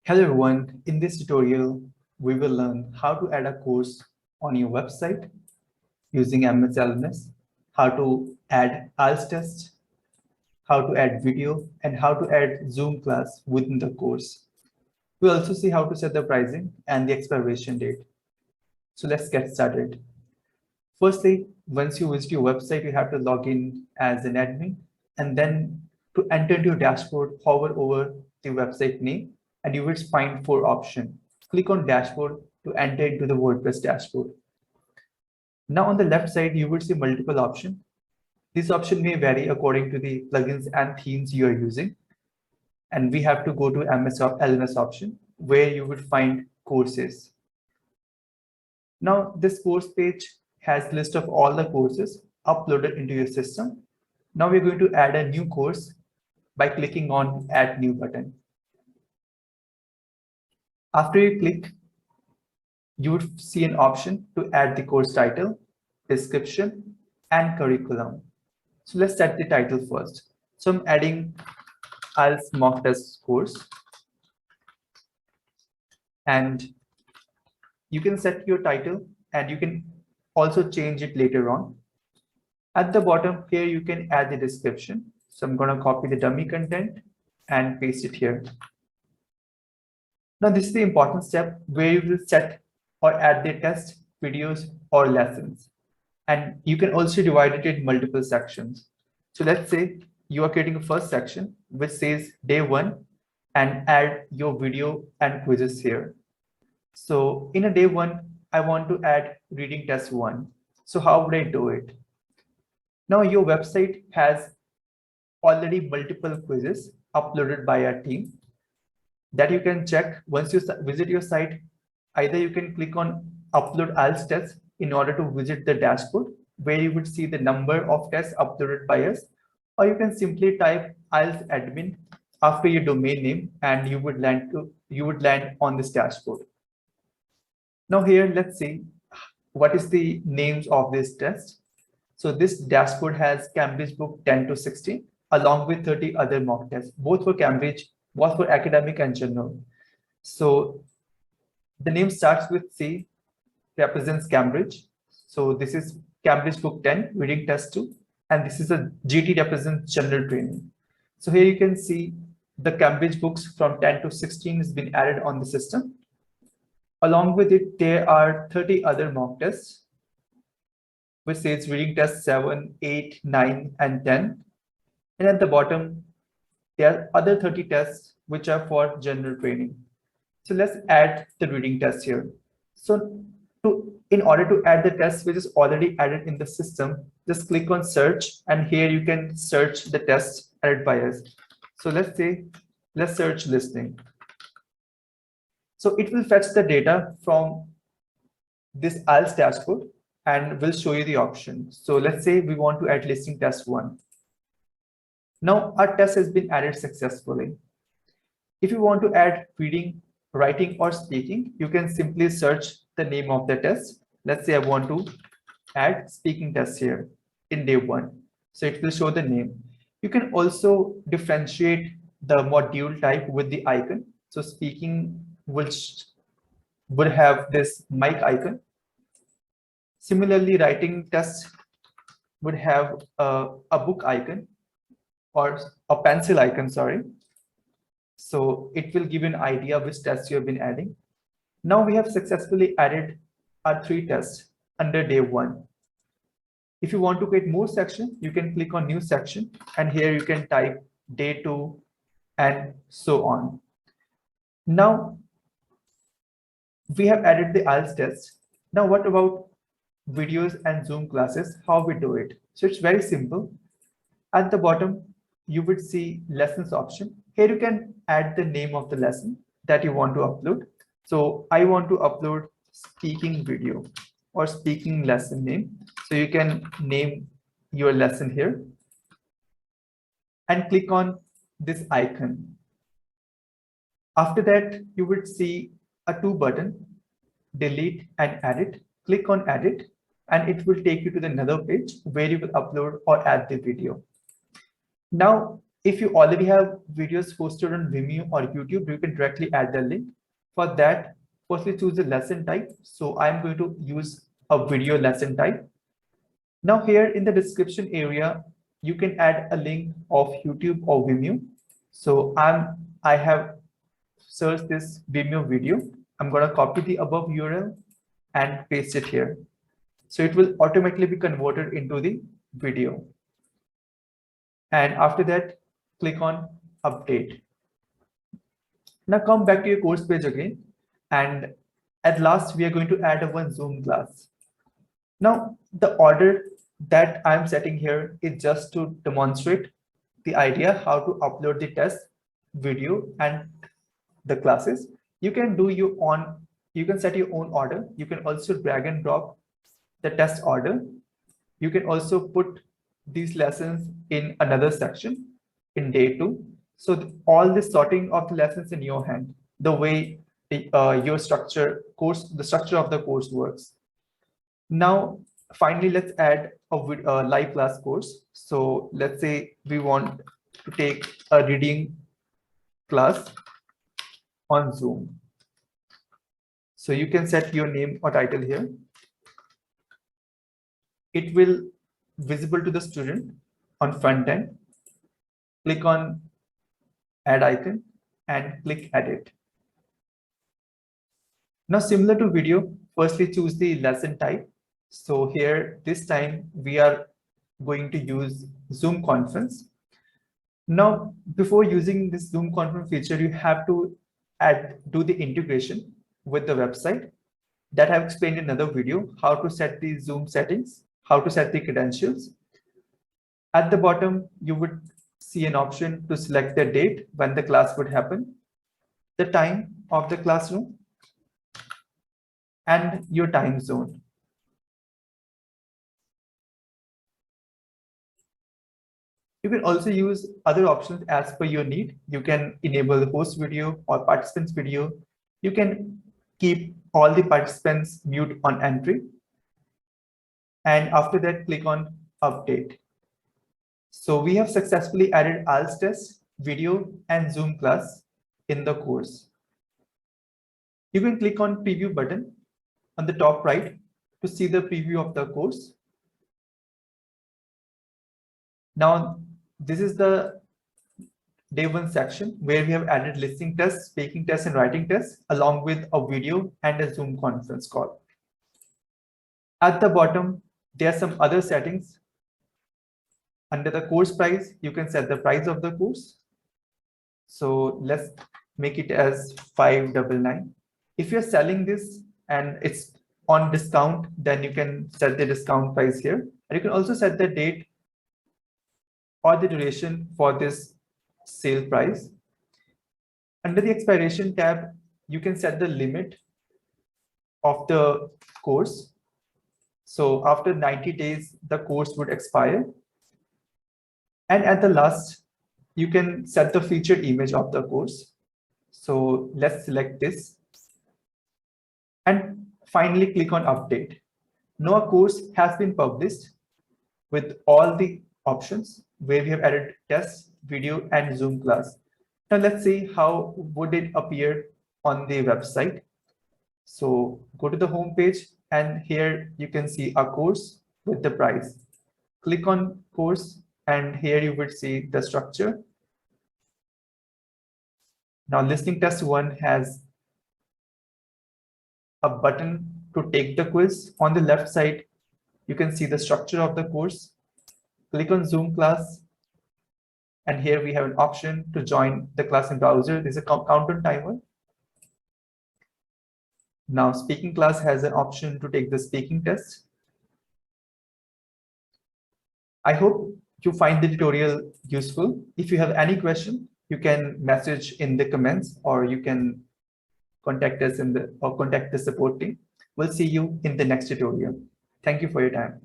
Hello everyone, in this tutorial, we will learn how to add a course on your website using IELTS LMS, how to add IELTS test, how to add video, and how to add Zoom class within the course. We'll also see how to set the pricing and the expiration date. So let's get started. Firstly, once you visit your website, you have to log in as an admin, and then to enter your dashboard, hover over the website name, and you will find four options. Click on dashboard to enter into the WordPress dashboard. Now on the left side, you will see multiple options. This option may vary according to the plugins and themes you are using. And we have to go to LMS option where you will find courses. Now this course page has list of all the courses uploaded into your system. Now we're going to add a new course by clicking on Add New button. After you click, you would see an option to add the course title, description, and curriculum. So let's set the title first. So I'm adding IELTS mock test course. And you can set your title and you can also change it later on. At the bottom here, you can add the description. So I'm going to copy the dummy content and paste it here. Now this is the important step where you will set or add the test, videos, or lessons. And you can also divide it in multiple sections. So let's say you are creating a first section which says day 1 and add your video and quizzes here. So in a day 1, I want to add reading test 1. So how would I do it? Now your website has already multiple quizzes uploaded by our team that you can check once you visit your site. Either you can click on upload IELTS tests in order to visit the dashboard where you would see the number of tests uploaded by us, or you can simply type IELTS admin after your domain name and you would land on this dashboard. Now here, let's see what is the names of this test. So this dashboard has Cambridge book 10 to 16 along with 30 other mock tests, both for Cambridge, both for academic and general. So the name starts with C, represents Cambridge. So this is Cambridge book 10, reading test 2, and this is a GT represents general training. So here you can see the Cambridge books from 10 to 16 has been added on the system. Along with it, there are 30 other mock tests, which says reading test 7, 8, 9, and 10. And at the bottom, there are other 30 tests which are for general training. So let's add the reading test here. So in order to add the test which is already added in the system, just click on search, and here you can search the test added by us. So let's search listening. So it will fetch the data from this IELTS dashboard and will show you the option. So let's say we want to add listening test 1. Now our test has been added successfully. If you want to add reading, writing, or speaking, you can simply search the name of the test. Let's say I want to add speaking test here in day 1. So it will show the name. You can also differentiate the module type with the icon. So speaking would have this mic icon. Similarly, writing test would have a book icon or a pencil icon, sorry. So it will give you an idea of which tests you have been adding. Now we have successfully added our 3 tests under day 1. If you want to create more sections, you can click on new section, and here you can type day 2 and so on. Now we have added the IELTS test. Now what about videos and Zoom classes? How we do it? So it's very simple. At the bottom, you would see lessons option. Here you can add the name of the lesson that you want to upload. So I want to upload speaking video or speaking lesson name. So you can name your lesson here and click on this icon. After that, you would see a 2 button, delete and edit. Click on edit and it will take you to another page where you will upload or add the video. Now, If you already have videos posted on Vimeo or YouTube, you can directly add the link. For that, firstly choose the lesson type. So I'm going to use a video lesson type. Now here in the description area, you can add a link of YouTube or Vimeo. So I have searched this Vimeo video. I'm going to copy the above URL and paste it here. So it will automatically be converted into the video. And after that, click on update. Now come back to your course page again. And at last, we are going to add one Zoom class. Now, the order that I'm setting here is just to demonstrate the idea how to upload the test video and the classes. You can do your own, you can set your own order. You can also drag and drop the test order. You can also put these lessons in another section in day 2. So all the sorting of the lessons in your hand, the way your the structure of the course works. Now, finally, let's add a live class course. So let's say we want to take a reading class on Zoom. So you can set your name or title here. It will visible to the student on front end. Click on add icon and click edit. Now, similar to video, firstly choose the lesson type. So here, this time we are going to use Zoom conference. Now, before using this Zoom conference feature, you have to do the integration with the website that I've explained in another video, how to set the Zoom settings, how to set the credentials. At the bottom, you would see an option to select the date when the class would happen, the time of the classroom, and your time zone. You can also use other options as per your need. You can enable the host video or participants video. You can keep all the participants mute on entry. And after that, click on update. So we have successfully added IELTS test, video, and Zoom class in the course. You can click on preview button on the top right to see the preview of the course. Now, this is the day 1 section where we have added listening tests, speaking tests, and writing tests, along with a video and a Zoom conference call. At the bottom, there are some other settings. Under the course price, you can set the price of the course. So let's make it as $599. If you're selling this and it's on discount, then you can set the discount price here. And you can also set the date or the duration for this sale price. Under the expiration tab, you can set the limit of the course. So after 90 days, the course would expire. And at the last, you can set the featured image of the course. So let's select this. And finally, click on update. Now a course has been published with all the options where we have added test, video, and Zoom class. Now let's see how would it appear on the website. So go to the home page, and here you can see a course with the price. Click on course, and here you would see the structure. Now listening test 1 has a button to take the quiz. On the left side, you can see the structure of the course. Click on Zoom class, and here we have an option to join the class in browser. There's a countdown timer. Now speaking class has an option to take the speaking test. I hope you find the tutorial useful. If you have any question, you can message in the comments, or you can contact us contact the support team. We'll see you in the next tutorial. Thank you for your time.